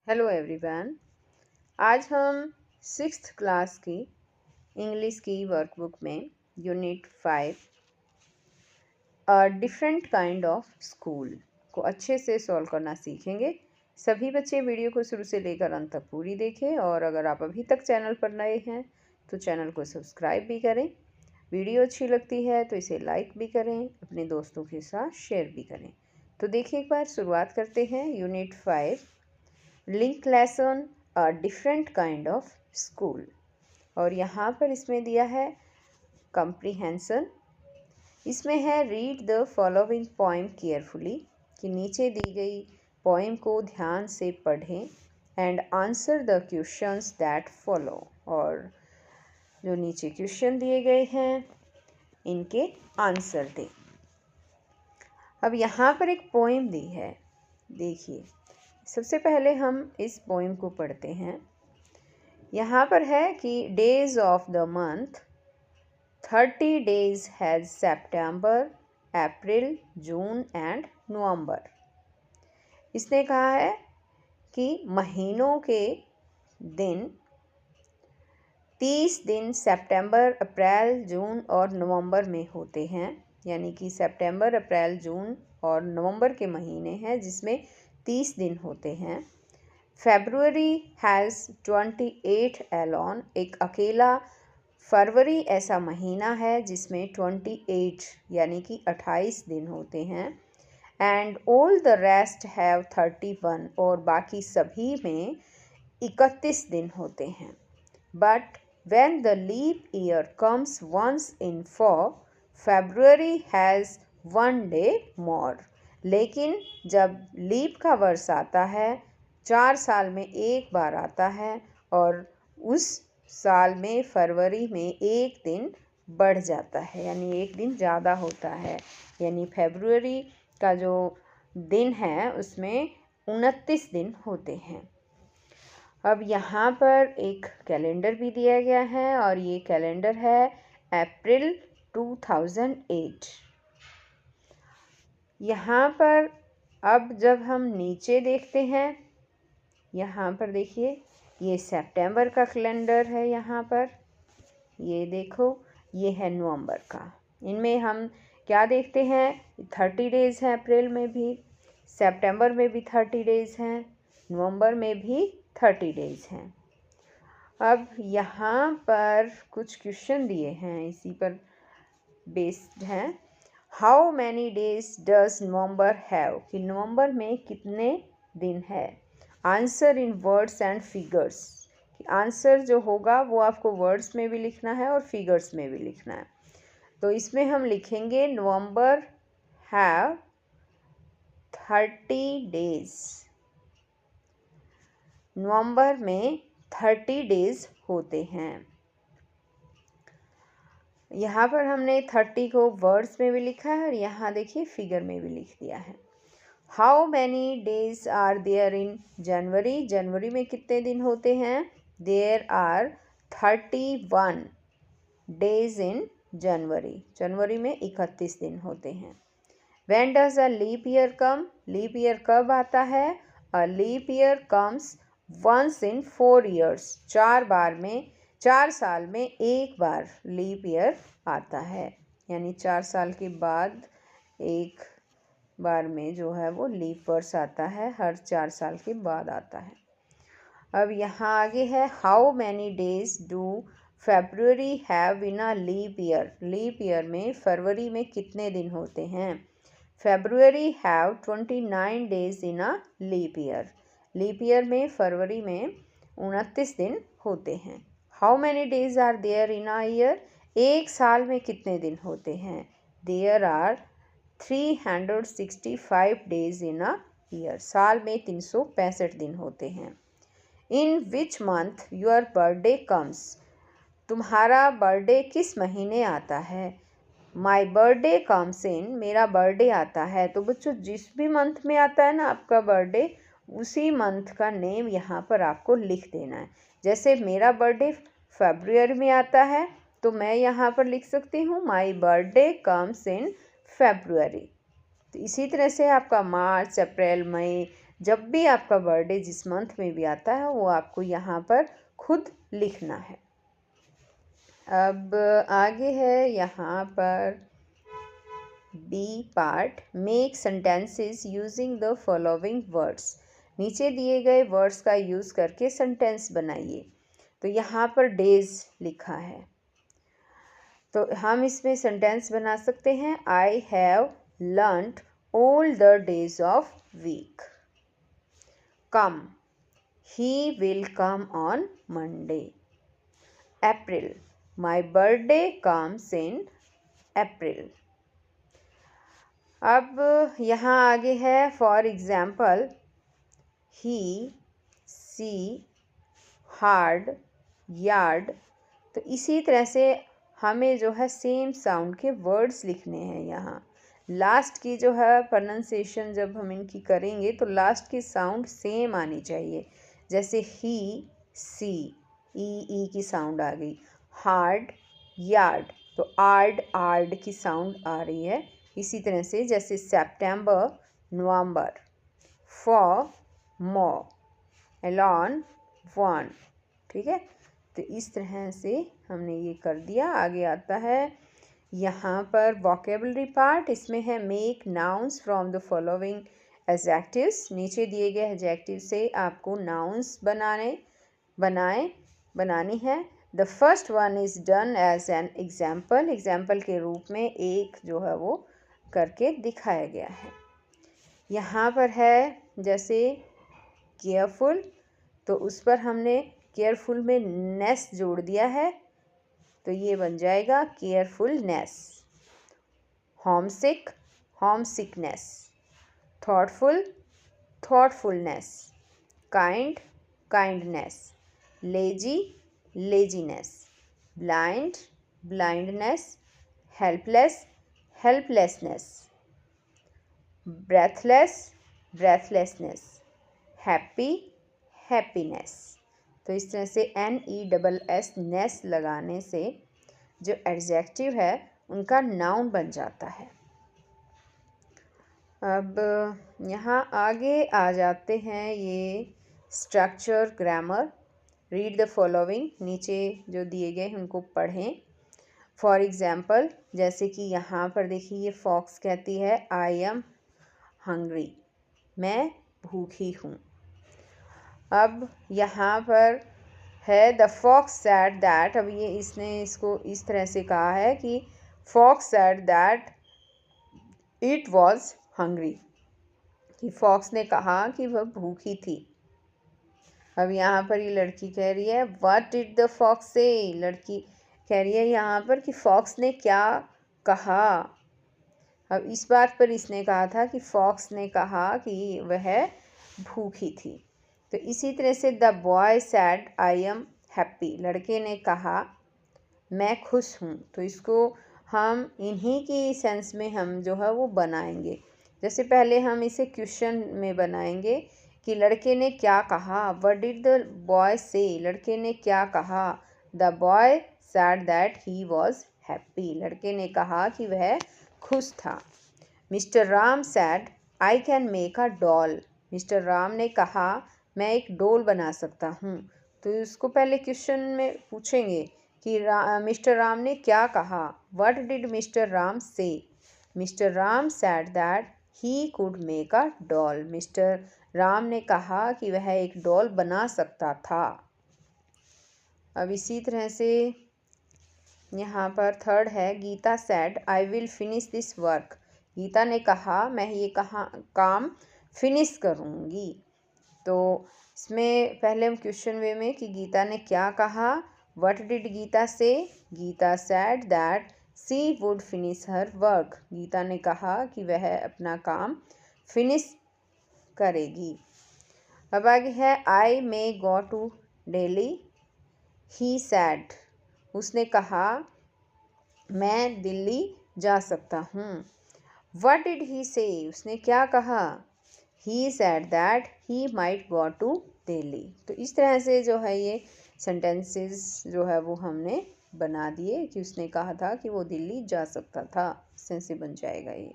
Hello everyone. आज हम 6th class की इंग्लिश की वर्कबुक में unit 5 different kind of school को अच्छे से सॉल्व करना सीखेंगे। सभी बच्चे वीडियो को शुरू से लेकर अंत तक पूरी देखें और अगर आप अभी तक चैनल पर नए हैं तो चैनल को सब्सक्राइब भी करें। वीडियो अच्छी लगती है तो इसे लाइक भी करें, अपने दोस्तों के साथ शेयर भी करें। तो देखिए एक बार शुरुआत करते हैं। Unit 5 link lesson a different kind of school, और यहाँ पर इसमें दिया है कंप्रीहेंशन। इसमें है read the following poem carefully, कि नीचे दी गई पोएम को ध्यान से पढ़ें and answer the questions that follow, और जो नीचे क्वेश्चन दिए गए हैं इनके आंसर दें। अब यहाँ पर एक पोएम दी है, देखिए। सबसे पहले हम इस पोएम को पढ़ते हैं। यहाँ पर है कि days of the month 30 days has September, April, June and November. इसने कहा है कि महीनों के दिन 30 दिन सितंबर, अप्रैल, जून और नवंबर में होते हैं। यानी कि सितंबर, अप्रैल, जून और नवंबर के महीने हैं जिसमें 30 दिन होते हैं। फरवरी हैज़ 28 एलोन, एक अकेला फरवरी ऐसा महीना है जिसमें 28 यानी कि 28 दिन होते हैं। And all the rest have 31, और बाकी सभी में 31 दिन होते हैं। But when the leap year comes once in 4, February has 1 day more. लेकिन जब लीप का वर्ष आता है, 4 साल में एक बार आता है, और उस साल में फरवरी में एक दिन बढ़ जाता है, यानी एक दिन ज़्यादा होता है। यानी फरवरी का जो दिन है उसमें 29 दिन होते हैं। अब यहाँ पर एक कैलेंडर भी दिया गया है, और ये कैलेंडर है अप्रैल 2008। यहाँ पर अब जब हम नीचे देखते हैं, यहाँ पर देखिए ये सितंबर का कैलेंडर है। यहाँ पर ये देखो, ये है नवंबर का। इनमें हम क्या देखते हैं, 30 डेज़ हैं। अप्रैल में भी, सितंबर में भी 30 डेज़ हैं, नवंबर में भी 30 डेज़ हैं। अब यहाँ पर कुछ क्वेश्चन दिए हैं, इसी पर बेस्ड हैं। How many days does November have, कि नवंबर में कितने दिन है। Answer in words and figures, कि आंसर जो होगा वो आपको वर्ड्स में भी लिखना है और फिगर्स में भी लिखना है। तो इसमें हम लिखेंगे नवंबर हैव 30 डेज। नवंबर में 30 डेज होते हैं। यहाँ पर हमने 30 को वर्ड्स में भी लिखा है और यहाँ देखिए फिगर में भी लिख दिया है। How many days are there in January, जनवरी में कितने दिन होते हैं। There are 31 days in January, जनवरी में 31 दिन होते हैं। When does a leap year come, leap year कब आता है। A leap year comes once in 4 years, 4 साल में एक बार लीप ईयर आता है। यानी 4 साल के बाद एक बार में जो है वो लीप वर्ष आता है, हर 4 साल के बाद आता है। अब यहाँ आगे है how many days do February have in a leap year, leap year में फरवरी में कितने दिन होते हैं। February have 29 days in a leap year, leap year में फरवरी में 29 दिन होते हैं। How many days are there in a year, एक साल में कितने दिन होते हैं। There are 365 days in a year, साल में 365 दिन होते हैं। In which month your birthday comes, तुम्हारा बर्थडे किस महीने आता है। माई बर्थडे कम्स इन, मेरा बर्थडे आता है। तो बच्चों जिस भी मंथ में आता है ना आपका बर्थडे, उसी मंथ का नेम यहाँ पर आपको लिख देना है। जैसे मेरा बर्थडे फरवरी में आता है तो मैं यहाँ पर लिख सकती हूँ माई बर्थडे कम्स इन फरवरी। तो इसी तरह से आपका मार्च, अप्रैल, मई, जब भी आपका बर्थडे जिस मंथ में भी आता है वो आपको यहाँ पर खुद लिखना है। अब आगे है यहाँ पर B part, make sentences using the following words. नीचे दिए गए वर्ड्स का यूज़ करके सेंटेंस बनाइए। तो यहाँ पर डेज लिखा है, तो हम इसमें सेंटेंस बना सकते हैं, I have learned all the days of week. Come, he will come on Monday. April, my birthday comes in April. अब यहाँ आगे है for example, he, see, hard, yard. तो इसी तरह से हमें जो है सेम साउंड के वर्ड्स लिखने हैं। यहाँ लास्ट की जो है प्रोनाउंसिएशन जब हम इनकी करेंगे तो लास्ट की साउंड सेम आनी चाहिए। जैसे ही, सी, ई की साउंड आ गई। हार्ड, यार्ड, तो आर्ड की साउंड आ रही है। इसी तरह से जैसे सितंबर, नवंबर। फॉर, मो, एलॉन, वन। ठीक है, तो इस तरह से हमने ये कर दिया। आगे आता है यहाँ पर वोकेबलरी पार्ट, इसमें है make nouns from the following adjectives. नीचे दिए गए एडजेक्टिव से आपको नाउन्स बनानी है। The first one is done as an example, example के रूप में एक जो है वो करके दिखाया गया है। यहाँ पर है जैसे केयरफुल, तो उस पर हमने केयरफुल में नेस जोड़ दिया है, तो ये बन जाएगा carefulness. Homesick, homesickness. Thoughtful, thoughtfulness. Kind, kindness. Lazy, laziness. Blind, blindness. Helpless, helplessness. Breathless, breathlessness. Happy, happiness. तो इस तरह से NESS नेस लगाने से जो एडजेक्टिव है उनका नाउन बन जाता है। अब यहाँ आगे आ जाते हैं ये structure, grammar. Read the following, नीचे जो दिए गए हैं उनको पढ़ें। फॉर एग्ज़ाम्पल, जैसे कि यहाँ पर देखिए ये फॉक्स कहती है आई एम हंग्री, मैं भूखी हूँ। अब यहाँ पर है द फॉक्स सैड दैट, अब ये इसने इसको इस तरह से कहा है कि fox said that it was hungry, कि फॉक्स ने कहा कि वह भूखी थी। अब यहाँ पर ये लड़की कह रही है व्हाट डिड द फॉक्स से, लड़की कह रही है यहाँ पर कि फॉक्स ने क्या कहा। अब इस बात पर इसने कहा था कि फॉक्स ने कहा कि वह भूखी थी। तो इसी तरह से the boy sad I am happy, लड़के ने कहा मैं खुश हूँ। तो इसको हम इन्हीं की सेंस में हम जो है वो बनाएंगे। जैसे पहले हम इसे क्वेश्चन में बनाएंगे कि लड़के ने क्या कहा, व्हाट डिड द बॉय से, लड़के ने क्या कहा। The boy sad that he was happy, लड़के ने कहा कि वह खुश था। Mister Ram sad I can make a doll, mister Ram ने कहा मैं एक डॉल बना सकता हूँ। तो इसको पहले क्वेश्चन में पूछेंगे कि मिस्टर राम ने क्या कहा। व्हाट डिड मिस्टर राम से, mister Ram sad that he could make a doll, mister Ram ने कहा कि वह एक डॉल बना सकता था। अब इसी तरह से यहाँ पर थर्ड है Geeta said I will finish this work, Geeta ने कहा मैं ये काम फिनिश करूँगी। तो इसमें पहले हम क्वेश्चन वे में कि गीता ने क्या कहा, what did Geeta say, Geeta said that she would finish her work, Geeta ने कहा कि वह अपना काम फिनिश करेगी। अब आगे है I may go to Delhi, he said, उसने कहा मैं दिल्ली जा सकता हूँ। व्हाट डिड ही से, उसने क्या कहा, he said that he might go to Delhi. तो इस तरह से जो है ये सेंटेंसेस जो है वो हमने बना दिए कि उसने कहा था कि वो दिल्ली जा सकता था, इस तरह से बन जाएगा ये।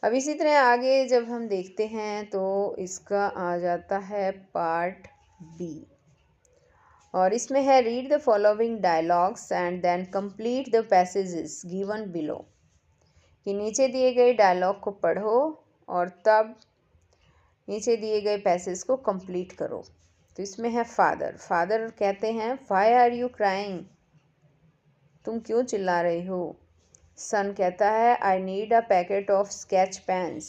अब इसी तरह आगे जब हम देखते हैं तो इसका आ जाता है पार्ट बी, और इसमें है read the following dialogues and then complete the passages given below, कि नीचे दिए गए डायलॉग को पढ़ो और तब नीचे दिए गए पैसेज को कंप्लीट करो। तो इसमें है फादर। फादर कहते हैं व्हाई आर यू क्राइंग, तुम क्यों चिल्ला रही हो। सन कहता है I need a packet of sketch pens,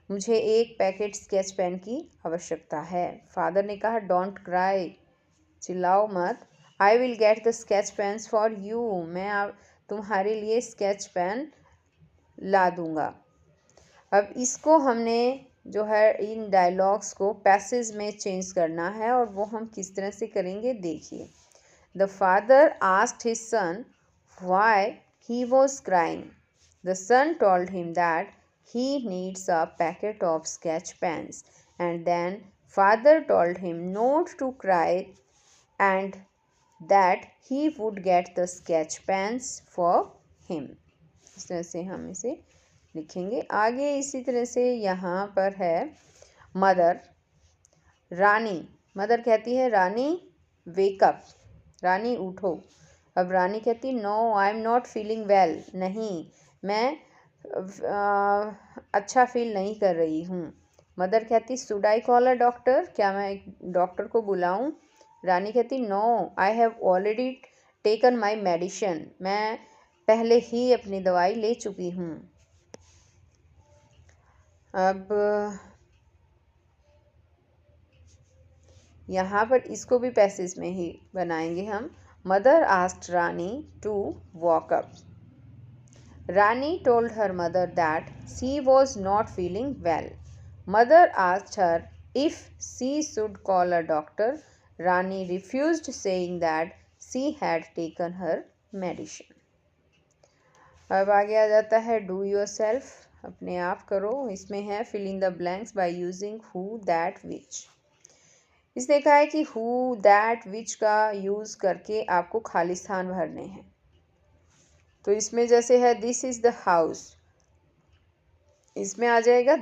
मुझे एक पैकेट स्केच पेन की आवश्यकता है। फादर ने कहा डोंट क्राई, चिल्लाओ मत। I will get the sketch pens for you, मैं तुम्हारे लिए स्केच पेन ला दूंगा। अब इसको हमने जो है इन डायलॉग्स को पैसेज में चेंज करना है, और वो हम किस तरह से करेंगे देखिए। The father asked his son why he was crying, the son told him that he needs a packet of sketch pens, and then father told him not to cry and that he would get the sketch pens for him। इस तरह से हम इसे लिखेंगे। आगे इसी तरह से यहाँ पर है मदर। रानी, मदर कहती है रानी वेकअप, रानी उठो। अब रानी कहती no I am not feeling well, नहीं मैं अच्छा फील नहीं कर रही हूँ। मदर कहती should I call a doctor, क्या मैं एक डॉक्टर को बुलाऊं। रानी कहती no I have already taken my medicine, मैं पहले ही अपनी दवाई ले चुकी हूँ। अब यहाँ पर इसको भी पैसेज में ही बनाएंगे हम। Mother asked Rani to walk up, Rani told her mother that she was not feeling well. Mother asked her if she should call a doctor. Rani refused, saying that she had taken her medicine. अब आगे आ जाता है do yourself, अपने आप करो। इसमें है fill in the blanks by using who, that, which। इसने कहा है कि who, that, which का यूज़ करके आपको खाली स्थान भरने हैं। तो इसमें जैसे है दिस इज़ द हाउस, इसमें आ जाएगा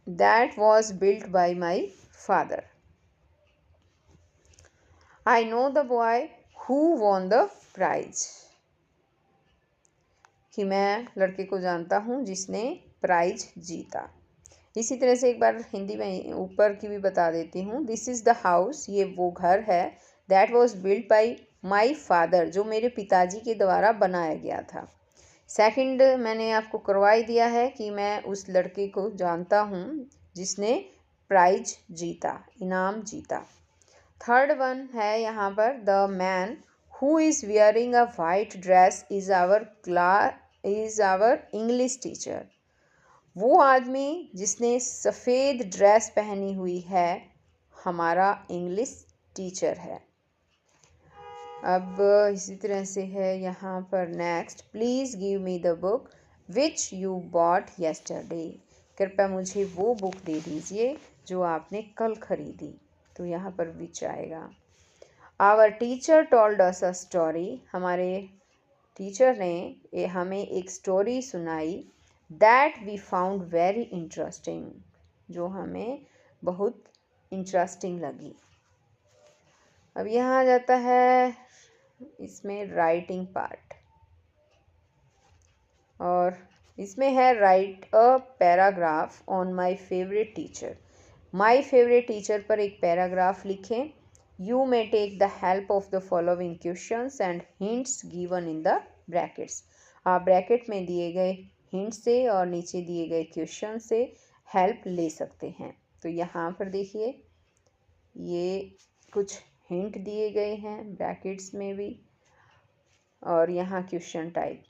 that was built by my father. I know the boy who won the prize, कि मैं लड़के को जानता हूँ जिसने प्राइज जीता। इसी तरह से एक बार हिंदी में ऊपर की भी बता देती हूँ। दिस इज़ द हाउस, ये वो घर है। That was built by my father, जो मेरे पिताजी के द्वारा बनाया गया था। सेकंड मैंने आपको करवाई दिया है कि मैं उस लड़के को जानता हूँ जिसने प्राइज जीता, इनाम जीता। थर्ड वन है यहाँ पर the man who is wearing a white dress is our English teacher, वो आदमी जिसने सफ़ेद ड्रेस पहनी हुई है हमारा इंग्लिश टीचर है। अब इसी तरह से है यहाँ पर next please give me the book which you bought yesterday, कृपया मुझे वो बुक दे दीजिए जो आपने कल खरीदी। तो यहाँ पर विच आएगा। Our teacher told us a story, हमारे टीचर ने हमें एक स्टोरी सुनाई। That we found very interesting, जो हमें बहुत इंटरेस्टिंग लगी। अब यहाँ आ जाता है इसमें राइटिंग पार्ट, और इसमें है write a paragraph on my favourite teacher. My favourite teacher पर एक पैराग्राफ लिखें। You may take the help of the following questions and hints given in the brackets, आप ब्रैकेट में दिए गए हिंट से और नीचे दिए गए क्वेश्चन से हेल्प ले सकते हैं। तो यहाँ पर देखिए ये कुछ हिंट दिए गए हैं ब्रैकेट्स में भी, और यहाँ question type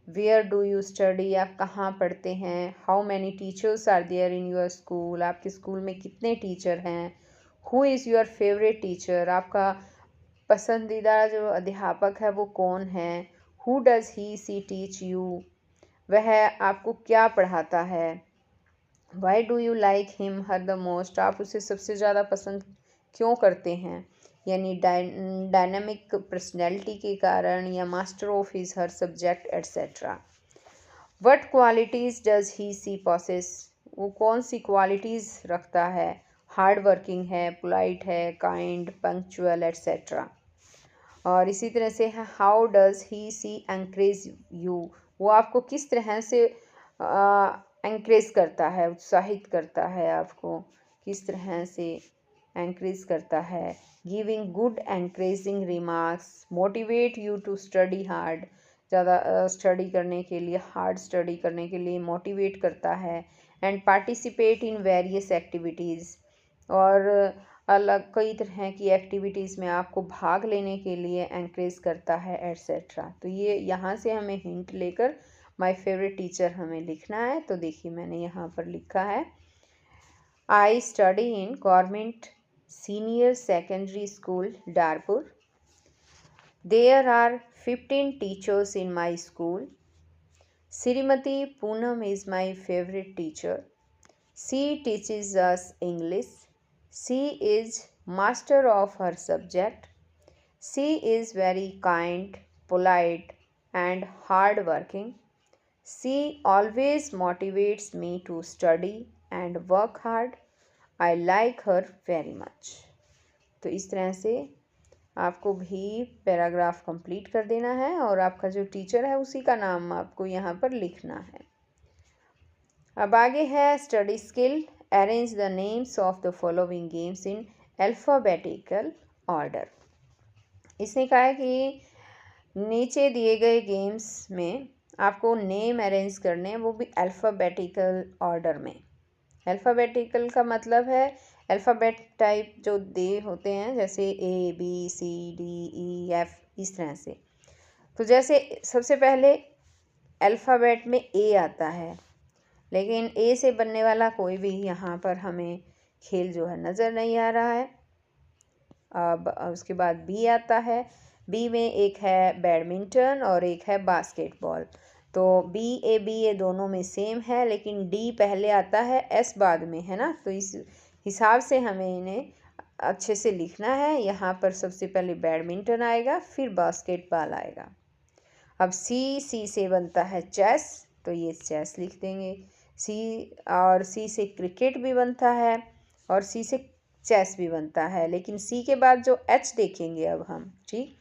where do you study, आप कहाँ पढ़ते हैं। How many teachers are there in your school, आपके स्कूल में कितने टीचर हैं। Who is your favourite teacher, आपका पसंदीदा जो अध्यापक है वो कौन है। Who does he she teach you, वह आपको क्या पढ़ाता है। Why do you like him her the most, आप उसे सबसे ज़्यादा पसंद क्यों करते हैं, यानी डायनामिक पर्सनैलिटी के कारण या master of his her subject etcetera. What qualities does he she possess, वो कौन सी क्वालिटीज़ रखता है, हार्ड वर्किंग है, पोलाइट है, काइंड, पंक्चुअल एट्सेट्रा। और इसी तरह से है how does he she encourage you, वो आपको किस तरह से एंकरेज करता है, उत्साहित करता है, आपको किस तरह से एंकरेज करता है। Giving good encouraging remarks, motivate you to study hard, ज़्यादा स्टडी करने के लिए, हार्ड स्टडी करने के लिए मोटिवेट करता है। And participate in various activities, और अलग कई तरह की एक्टिविटीज़ में आपको भाग लेने के लिए एंकरेज करता है एट्सेट्रा। तो ये यहाँ से हमें हिंट लेकर माय फेवरेट टीचर हमें लिखना है। तो देखिए मैंने यहाँ पर लिखा है, I study in government senior secondary school Darpur. There are 15 teachers in my school. Srimati Poonam is my favorite teacher. She teaches us English. She is master of her subject. She is very kind, polite, and hardworking. She always motivates me to study and work hard. I like her very much. तो इस तरह से आपको भी paragraph complete कर देना है और आपका जो टीचर है उसी का नाम आपको यहाँ पर लिखना है। अब आगे है study skill. Arrange the names of the following games in alphabetical order. इसने कहा है कि नीचे दिए गए गेम्स में आपको नेम अरेंज करने हैं, वो भी अल्फ़ाबेटिकल ऑर्डर में। अल्फ़ाबेटिकल का मतलब है अल्फ़ाबेट टाइप जो दे होते हैं, जैसे A B C D E F, इस तरह से। तो जैसे सबसे पहले अल्फ़ाबेट में ए आता है, लेकिन ए से बनने वाला कोई भी यहाँ पर हमें खेल जो है नज़र नहीं आ रहा है। अब उसके बाद बी आता है। बी में एक है बैडमिंटन और एक है बास्केटबॉल। तो बी ए दोनों में सेम है, लेकिन डी पहले आता है, एस बाद में, है ना। तो इस हिसाब से हमें इन्हें अच्छे से लिखना है। यहाँ पर सबसे पहले बैडमिंटन आएगा, फिर बास्केटबॉल आएगा। अब सी से बनता है चेस, तो ये चेस लिख देंगे। सी से क्रिकेट भी बनता है और सी से चेस भी बनता है, लेकिन सी के बाद जो एच देखेंगे अब हम, ठीक,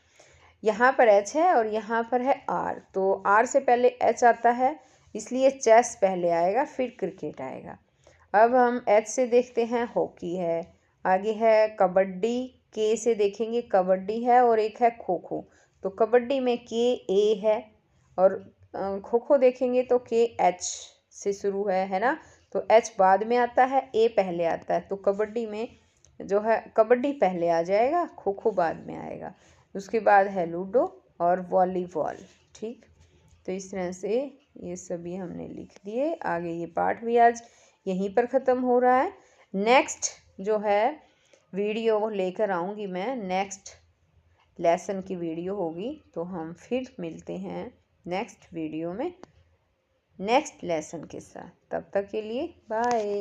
यहाँ पर एच है और यहाँ पर है आर, तो आर से पहले एच आता है, इसलिए चेस पहले आएगा, फिर क्रिकेट आएगा। अब हम एच से देखते हैं हॉकी है, आगे है कबड्डी, के से देखेंगे कबड्डी है और एक है खो खो। तो कबड्डी में के ए है और खो खो देखेंगे तो के एच से शुरू है ना। तो एच बाद में आता है, ए पहले आता है। तो कबड्डी में जो है कबड्डी पहले आ जाएगा, खो खो बाद में आएगा। उसके बाद है लूडो और वॉलीबॉल, ठीक। तो इस तरह से ये सभी हमने लिख दिए। आगे ये पाठ भी आज यहीं पर ख़त्म हो रहा है। नेक्स्ट जो है वीडियो लेकर आऊँगी मैं, नेक्स्ट लेसन की वीडियो होगी, तो हम फिर मिलते हैं नेक्स्ट वीडियो में नेक्स्ट लेसन के साथ। तब तक के लिए बाय।